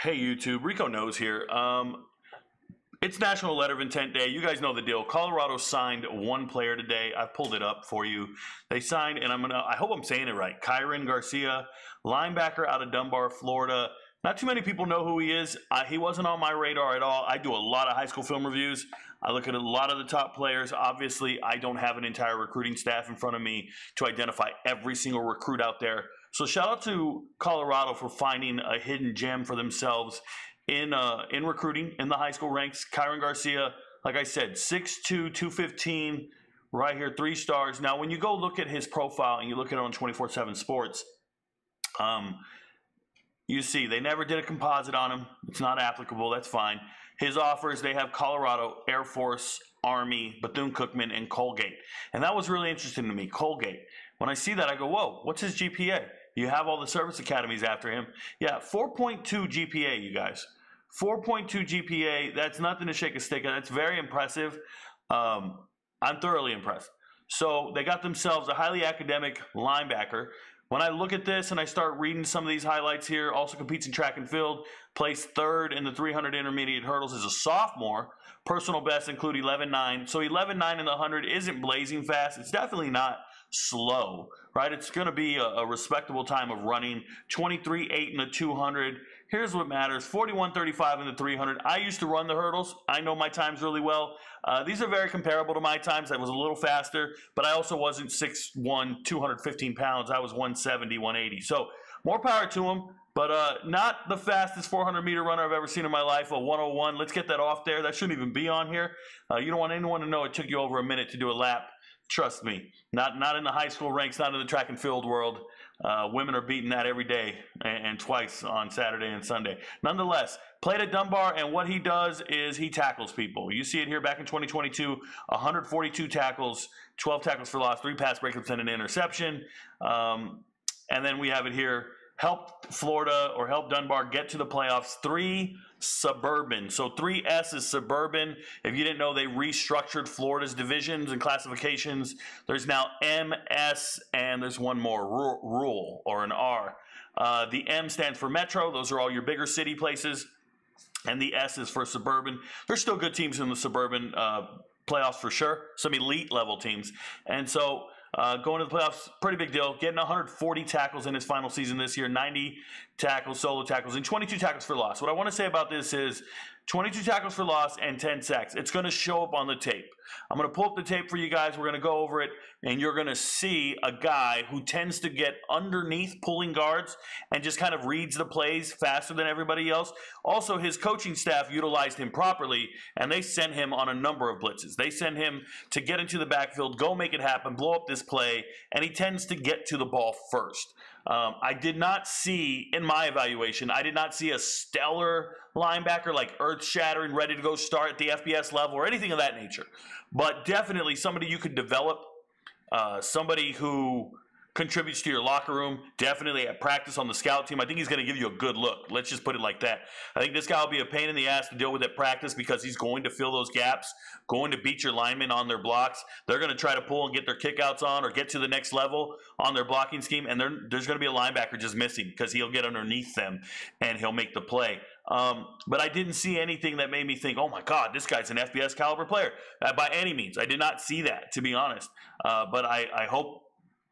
Hey YouTube, RicoKnows here. It's National Letter of Intent Day. You guys know the deal. Colorado signed one player today. I've pulled it up for you. They signed, and I hope I'm saying it right, Kyeran Garcia, linebacker out of Dunbar, Florida. Not too many people know who he is. He wasn't on my radar at all. I do a lot of high school film reviews. I look at a lot of the top players. Obviously, I don't have an entire recruiting staff in front of me to identify every single recruit out there. So shout out to Colorado for finding a hidden gem for themselves in recruiting in the high school ranks. Kyeran Garcia, like I said, 6'2", 215, right here, 3 stars. Now, when you go look at his profile and you look at it on 24/7 Sports, you see they never did a composite on him. It's not applicable. That's fine. His offers, they have Colorado, Air Force, Army, Bethune-Cookman, and Colgate. And that was really interesting to me, Colgate. When I see that, I go, whoa, what's his GPA? You have all the service academies after him. Yeah, 4.2 GPA, you guys. 4.2 GPA, that's nothing to shake a stick at. That's very impressive. I'm thoroughly impressed. So they got themselves a highly academic linebacker. When I look at this and I start reading some of these highlights here, also competes in track and field, placed 3rd in the 300 intermediate hurdles as a sophomore. Personal best include 11.9. So 11.9 in the 100 isn't blazing fast. It's definitely not slow, right? It's going to be a respectable time of running. 23.8 in the 200. Here's what matters. 41.35 in the 300. I used to run the hurdles. I know my times really well. These are very comparable to my times. I was a little faster, but I also wasn't 6'1", 215 pounds. I was 170, 180. So more power to him, but not the fastest 400-meter runner I've ever seen in my life, a 101. Let's get that off there. That shouldn't even be on here. You don't want anyone to know it took you over a minute to do a lap. Trust me, not in the high school ranks, not in the track and field world. Women are beating that every day and twice on Saturday and Sunday. Nonetheless, played at Dunbar, and what he does is he tackles people. You see it here back in 2022, 142 tackles, 12 tackles for loss, 3 pass breakups, and an interception. And then we have it here. Helped Florida or helped Dunbar get to the playoffs. 3 suburban. So 3S is suburban. If you didn't know, they restructured Florida's divisions and classifications. There's now MS, and there's one more, rural, or an R. The M stands for metro. Those are all your bigger city places. And the S is for suburban. There's still good teams in the suburban playoffs for sure. Some elite level teams. And so going to the playoffs, pretty big deal. Getting 140 tackles in his final season this year, 90 tackles, solo tackles, and 22 tackles for loss. What I want to say about this is 22 tackles for loss and 10 sacks. It's going to show up on the tape. I'm going to pull up the tape for you guys. We're going to go over it, and you're going to see a guy who tends to get underneath pulling guards and just kind of reads the plays faster than everybody else. Also, his coaching staff utilized him properly, and they sent him on a number of blitzes. They sent him to get into the backfield, go make it happen, blow up this play, and he tends to get to the ball first. I did not see, in my evaluation, I did not see a stellar linebacker like earth-shattering, ready to go start at the FBS level or anything of that nature. But definitely somebody you could develop, somebody who contributes to your locker room, definitely at practice on the scout team. I think he's going to give you a good look. Let's just put it like that. I think this guy will be a pain in the ass to deal with at practice because he's going to fill those gaps, going to beat your linemen on their blocks. They're going to try to pull and get their kickouts on or get to the next level on their blocking scheme, and there's going to be a linebacker just missing because he'll get underneath them and he'll make the play. But I didn't see anything that made me think, oh my God, this guy's an FBS caliber player. By any means, I did not see that, to be honest. But I hope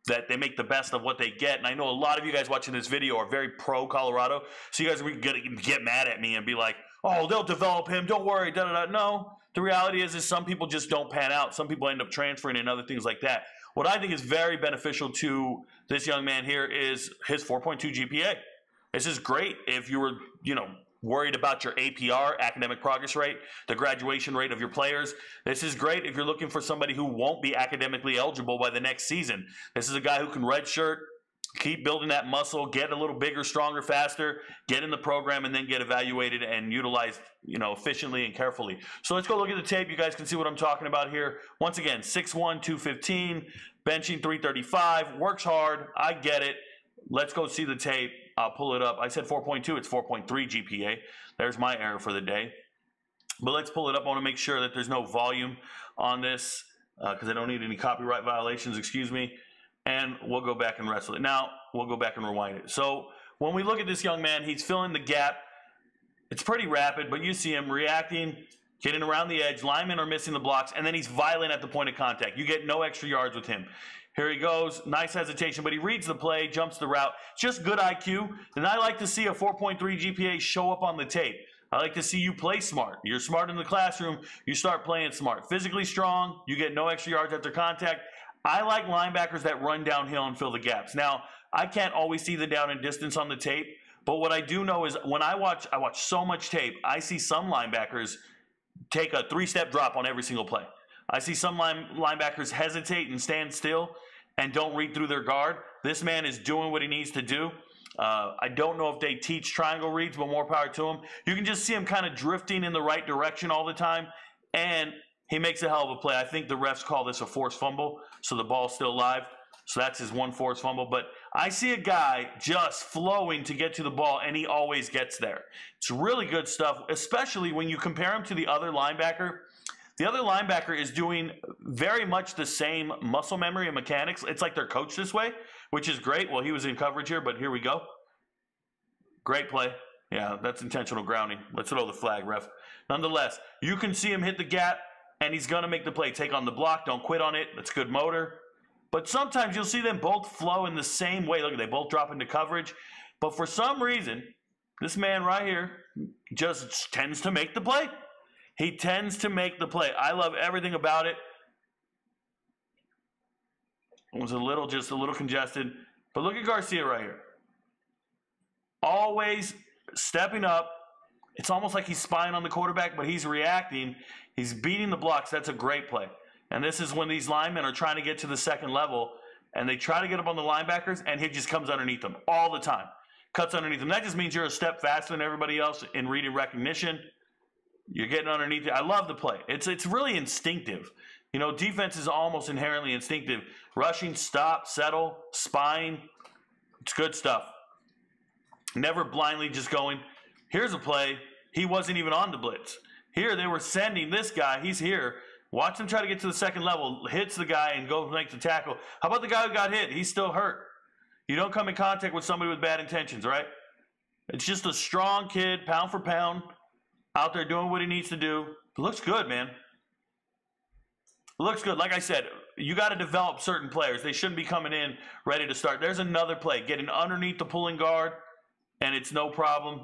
that they make the best of what they get. And I know a lot of you guys watching this video are very pro Colorado, so you guys are going to get mad at me and be like, oh, they'll develop him, don't worry, da-da-da. No, the reality is some people just don't pan out. Some people end up transferring and other things like that. What I think is very beneficial to this young man here is his 4.2 GPA. This is great if you were, worried about your APR, academic progress rate, the graduation rate of your players. This is great if you're looking for somebody who won't be academically eligible by the next season. This is a guy who can redshirt, keep building that muscle, get a little bigger, stronger, faster, get in the program, and then get evaluated and utilized, efficiently and carefully. So let's go look at the tape. You guys can see what I'm talking about here. Once again, 6'1", 215, benching 335, works hard. I get it. Let's go see the tape. I'll pull it up. I said 4.2. It's 4.3 GPA. There's my error for the day. But let's pull it up. I want to make sure that there's no volume on this because I don't need any copyright violations, excuse me. And we'll go back and wrestle it. Now, we'll go back and rewind it. So when we look at this young man, he's filling the gap It's pretty rapid, but you see him reacting, getting around the edge. Linemen are missing the blocks, and then he's violent at the point of contact. You get no extra yards with him. Here he goes. Nice hesitation, but he reads the play, jumps the route. Just good IQ. And I like to see a 4.3 GPA show up on the tape. I like to see you play smart. You're smart in the classroom. You start playing smart. Physically strong. You get no extra yards after contact. I like linebackers that run downhill and fill the gaps. Now, I can't always see the down and distance on the tape, but what I do know is when I watch so much tape, I see some linebackers take a 3-step drop on every single play. I see some linebackers hesitate and stand still and don't read through their guard. This man is doing what he needs to do. I don't know if they teach triangle reads, but more power to him. You can just see him kind of drifting in the right direction all the time, and he makes a hell of a play. I think the refs call this a forced fumble, so the ball's still live. So that's his one forced fumble. But I see a guy just flowing to get to the ball, and he always gets there. It's really good stuff, especially when you compare him to the other linebacker. The other linebacker is doing very much the same muscle memory and mechanics. It's like they're coached this way, which is great. Well, he was in coverage here, but here we go. Great play. Yeah, that's intentional grounding. Let's throw the flag, ref. Nonetheless, you can see him hit the gap, and he's going to make the play. Take on the block. Don't quit on it. That's good motor. But sometimes you'll see them both flow in the same way. Look, they both drop into coverage. But for some reason, this man right here just tends to make the play. He tends to make the play. I love everything about it. It was just a little congested. But look at Garcia right here. Always stepping up. It's almost like he's spying on the quarterback, but he's reacting. He's beating the blocks. That's a great play. And this is when these linemen are trying to get to the second level, and they try to get up on the linebackers, and he just comes underneath them all the time. Cuts underneath them. That just means you're a step faster than everybody else in reading recognition. You're getting underneath it. I love the play. It's really instinctive. You know, defense is almost inherently instinctive. Rushing, stop, settle, spying. It's good stuff. Never blindly just going. Here's a play. He wasn't even on the blitz. Here they were sending this guy. He's here. Watch him try to get to the second level. Hits the guy and go make the tackle. How about the guy who got hit? He's still hurt. You don't come in contact with somebody with bad intentions, right? It's just a strong kid, pound for pound, out there doing what he needs to do. It looks good, man. It looks good. Like I said, you got to develop certain players. They shouldn't be coming in ready to start. There's another play. Getting underneath the pulling guard, and it's no problem.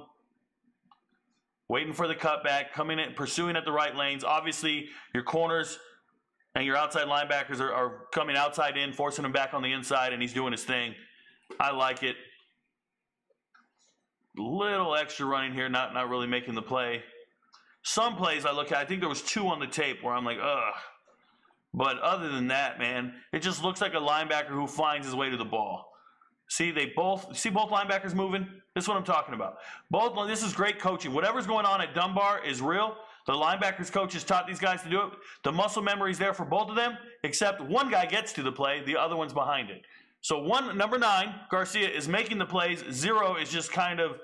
Waiting for the cutback, coming in, pursuing at the right lanes. Obviously, your corners and your outside linebackers are coming outside in, forcing him back on the inside, and he's doing his thing. I like it. Little extra running here, not really making the play. Some plays I look at, I think there was 2 on the tape where I'm like, ugh. But other than that, man, it just looks like a linebacker who finds his way to the ball. See, both linebackers moving? This is what I'm talking about. This is great coaching. Whatever's going on at Dunbar is real. The linebackers coaches taught these guys to do it. The muscle memory is there for both of them, except one guy gets to the play, the other one's behind it. So number 9, Garcia, is making the plays. 0 is just kind of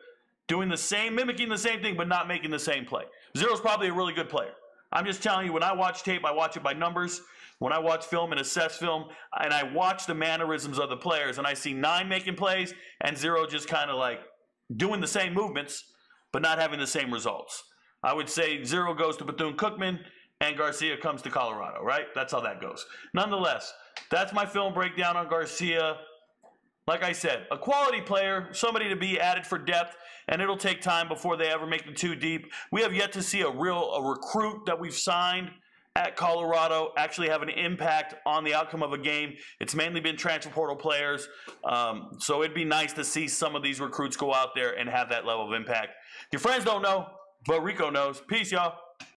doing the same, mimicking the same thing, but not making the same play. 0 is probably a really good player. I'm just telling you, when I watch tape, I watch it by numbers. When I watch film and assess film, and I watch the mannerisms of the players, and I see 9 making plays and 0 just kind of like doing the same movements, but not having the same results. I would say 0 goes to Bethune-Cookman, and Garcia comes to Colorado, right? That's how that goes. Nonetheless, that's my film breakdown on Garcia. Like I said, a quality player, somebody to be added for depth, and it'll take time before they ever make the 2 deep. We have yet to see a recruit that we've signed at Colorado actually have an impact on the outcome of a game. It's mainly been transfer portal players. So it'd be nice to see some of these recruits go out there and have that level of impact. Your friends don't know, but Rico knows. Peace, y'all.